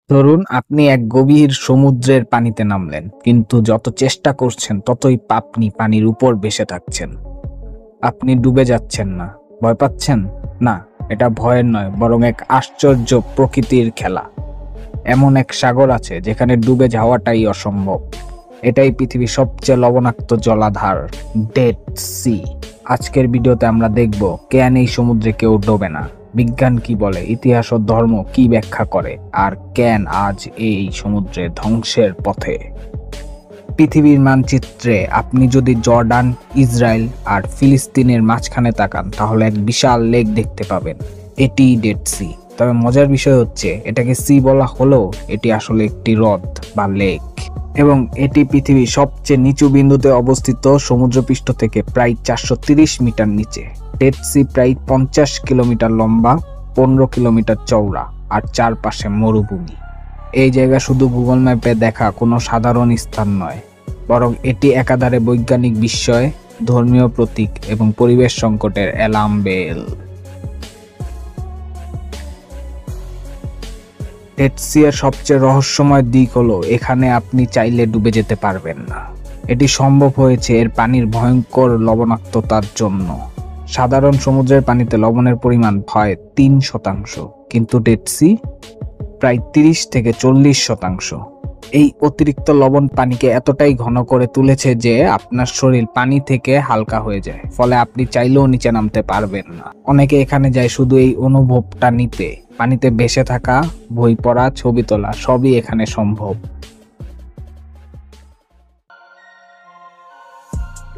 ধরুন আপনি এক গভীর সমুদ্রের পানিতে নামলেন, কিন্তু যত চেষ্টা করছেন ততই আপনি পানির উপর ভেসে থাকছেন। আপনি ডুবে যাচ্ছেন না। ভয় পাচ্ছেন? না, এটা ভয়ের নয়, বরং এক আশ্চর্য প্রকৃতির খেলা। এমন এক সাগর আছে যেখানে ডুবে যাওয়াটাই অসম্ভব। এটাই পৃথিবীর সবচেয়ে লবণাক্ত জলাধার, ডেড সি। আজকের ভিডিওতে আমরা দেখব কেন এই সমুদ্রে কেউ ডোবে না, বিজ্ঞান কি বলে, ইতিহাস ও ধর্ম কি ব্যাখ্যা করে, আর কেন আজ এই সমুদ্রে ধ্বংসের পথে। পৃথিবীর মানচিত্রে আপনি যদি জর্ডান, ইসরায়েল আর ফিলিস্তিনের মাঝখানে তাকান, তাহলে এক বিশাল লেক দেখতে পাবেন। এটি ডেড সি। তবে মজার বিষয় হচ্ছে, এটাকে সি বলা হলেও এটি আসলে একটি হ্রদ বা লেক, এবং এটি পৃথিবীর সবচেয়ে নিচু বিন্দুতে অবস্থিত, সমুদ্রপৃষ্ঠ থেকে প্রায় 430 মিটার নিচে। ডেড সি প্রায় 50 কিলোমিটার লম্বা, 15 কিলোমিটার চওড়া, আর চারপাশে মরুভূমি। এই জায়গা শুধু গুগল ম্যাপে দেখা কোনো সাধারণ স্থান নয়, বরং এটি একাধারে বৈজ্ঞানিক বিস্ময়, ধর্মীয় প্রতীক এবং পরিবেশ সংকটের অ্যালার্ম বেল। ডেড সি এর সবচেয়ে রহস্যময় দিক হলো, এখানে আপনি চাইলে ডুবে যেতে পারবেন না। এটি সম্ভব হয়েছে এর পানির ভয়ঙ্কর লবণাক্ততার জন্য। সাধারণ সমুদ্রের পানিতে লবণের পরিমাণ হয় 3%, কিন্তু ডেড সি প্রায় 30 থেকে 40%। এই অতিরিক্ত লবণ পানিকে এতটাই ঘন করে তুলেছে যে আপনার শরীর পানি থেকে হালকা হয়ে যায়, ফলে আপনি চাইলেও নিচে নামতে পারবেন না। অনেকে এখানে যায় শুধু এই অনুভবটা নিতে। পানিতে ভেসে থাকা, বই পড়া, ছবি তোলা সবই এখানে সম্ভব।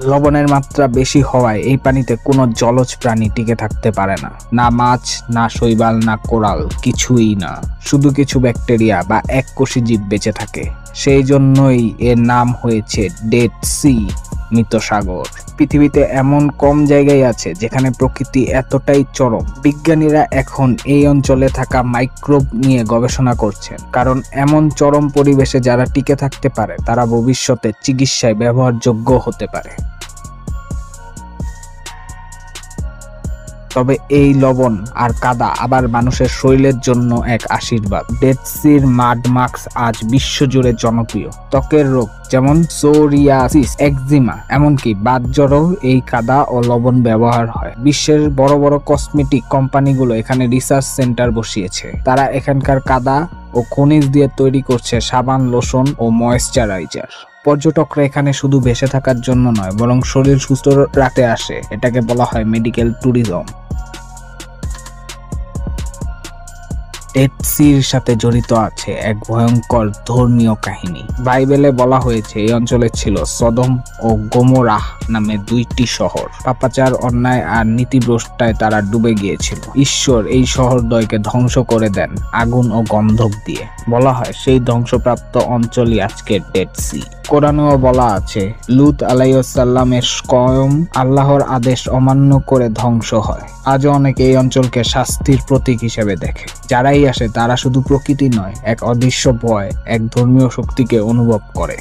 লবণের মাত্রা বেশি হওয়ায় এই পানিতে কোনো জলজ প্রাণী টিকে থাকতে পারে না। না মাছ, না শৈবাল, না কোরাল, কিছুই না। শুধু কিছু ব্যাকটেরিয়া বা এককোষী জীব বেঁচে থাকে। সেই জন্যই এর নাম হয়েছে ডেড সি, মৃত সাগর। পৃথিবীতে এমন কম জায়গায় আছে যেখানে প্রকৃতি এতটাই চরম। বিজ্ঞানীরা এখন এই অঞ্চলে থাকা মাইক্রোব নিয়ে গবেষণা করছেন, কারণ এমন চরম পরিবেশে যারা টিকে থাকতে পারে তারা ভবিষ্যতে চিকিৎসায় ব্যবহারযোগ্য হতে পারে। তবে এই লবণ আর কাদা আবার মানুষের শরীরের জন্য এক আশীর্বাদ। ডেড সির মাড মাস্ক আজ বিশ্বজুড়ে জনপ্রিয়। ত্বকের রোগ যেমন সোরিয়াসিস, একজিমা, এমনকি বাতজ্বরেও এই কাদা ও লবণ ব্যবহার হয়। বিশ্বের বড় বড় কসমেটিক কোম্পানিগুলো এখানে রিসার্চ সেন্টার বসিয়েছে। তারা এখানকার কাদা ও খনিজ দিয়ে তৈরি করছে সাবান, লোশন ও ময়েশ্চারাইজার। পর্যটকরা এখানে শুধু ভেসে থাকার জন্য নয়, বরং শরীর সুস্থ রাখতে আসে। এটাকে বলা হয় মেডিকেল ট্যুরিজম। ডেড সির সাথে জড়িত আছে এক ভয়ঙ্কর ধর্মীয় কাহিনী। বাইবেলে বলা হয়েছে এই অঞ্চলে ছিল সদম ও গমোরাহ নামে দুইটি শহর। পাপাচার, অন্যায় আর নীতিভ্রষ্টায় তারা ডুবে গিয়েছিল। ঈশ্বর এই শহরদ্বয়কে ধ্বংস করে দেন আগুন ও গন্ধক দিয়ে। বলা হয় সেই ধ্বংসপ্রাপ্ত অঞ্চলই আজকের ডেড সি। কোরআনেও বলা আছে, লূত আলাইহিসসালামের কওম আল্লাহর আদেশ অমান্য করে ধ্বংস হয়। আজও অনেকে এই অঞ্চলকে শাস্তির প্রতীক হিসেবে দেখে। যারাই আসে তারা শুধু প্রকৃতি নয়, এক অদৃশ্য ভয়, এক ধর্মীয় শক্তিকে অনুভব করে।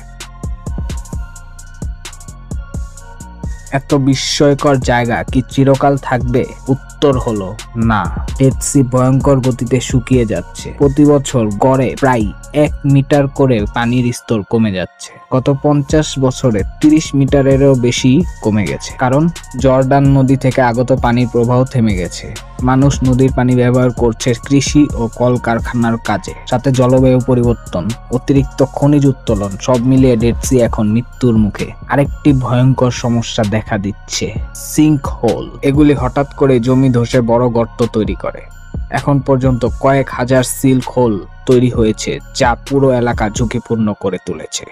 এত বিস্ময়কর জায়গা কি চিরকাল থাকবে? উত্তর হলো না। ডেড সি ভয়ঙ্কর গতিতে শুকিয়ে যাচ্ছে। প্রতি বছর গড়ে প্রায় 1 মিটার করে পানির স্তর কমে যাচ্ছে। গত 50 বছরে 30 মিটারেরও বেশি কমে গেছে, কারণ জর্ডান নদী থেকে আগত পানির প্রবাহ থেমে গেছে। মানুষ নদীর পানি ব্যবহার করছে কৃষি ও কলকারখানার কাজে। সাথে জলবায়ু পরিবর্তন, অতিরিক্ত খনিজ উত্তোলন, সব মিলিয়ে ডেড সি এখন মৃত্যুর মুখে। আরেকটি ভয়ঙ্কর সমস্যা দেখা দিচ্ছে, সিঙ্ক হোল। এগুলি হঠাৎ করে জমি ধসে বড় গর্ত তৈরি করে। এখন পর্যন্ত কয়েক হাজার সিল্ক হোল তৈরি হয়েছে, যা পুরো এলাকা ঝুঁকিপূর্ণ করে তুলেছে।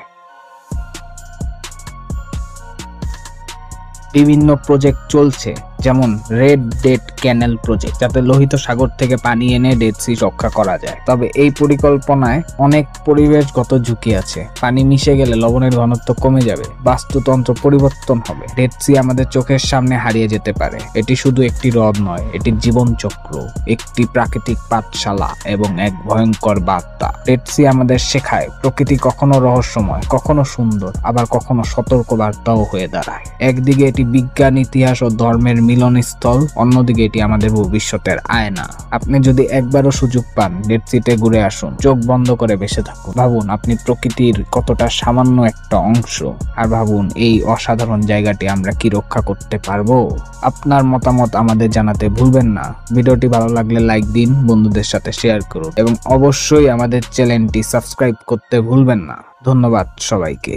বিভিন্ন প্রজেক্ট চলছে, যেমন রেড ডেড ক্যানেল প্রজেক্ট, যাতে লোহিত সাগর থেকে পানি এনে ডেড সি রক্ষা করা যায়। তবে এই পরিকল্পনায় অনেক পরিবেশগত ঝুঁকি আছে। পানি মিশে গেলে লবণের ঘনত্ব কমে যাবে, বাস্তুতন্ত্র পরিবর্তন হবে, ডেড সি আমাদের চোখের সামনে হারিয়ে যেতে পারে। এটি শুধু একটি হ্রদ নয়, এটি জীবনচক্র, একটি প্রাকৃতিক পাঠশালা এবং এক ভয়ঙ্কর বার্তা। ডেড সি আমাদের শেখায় প্রকৃতি কখনো রহস্যময়, কখনো সুন্দর, আবার কখনো সতর্ক বার্তাও হয়ে দাঁড়ায়। একদিকে এটি বিজ্ঞান, ইতিহাস ও ধর্মের মিলনস্থল, অন্যদিকে এটি আমাদের ভবিষ্যতের আয়না। আপনি যদি একবারও সুযোগ পান ডেড সিতে ঘুরে আসুন, চোখ বন্ধ করে বেঁচে থাকুন। ভাবুন আপনি প্রকৃতির কতটা সামান্য একটা অংশ, আর ভাবুন এই অসাধারণ জায়গাটি আমরা কি রক্ষা করতে পারবো। আপনার মতামত আমাদের জানাতে ভুলবেন না। ভিডিওটি ভালো লাগলে লাইক দিন, বন্ধুদের সাথে শেয়ার করুন এবং অবশ্যই আমাদের চ্যানেলটি সাবস্ক্রাইব করতে ভুলবেন না। ধন্যবাদ সবাইকে।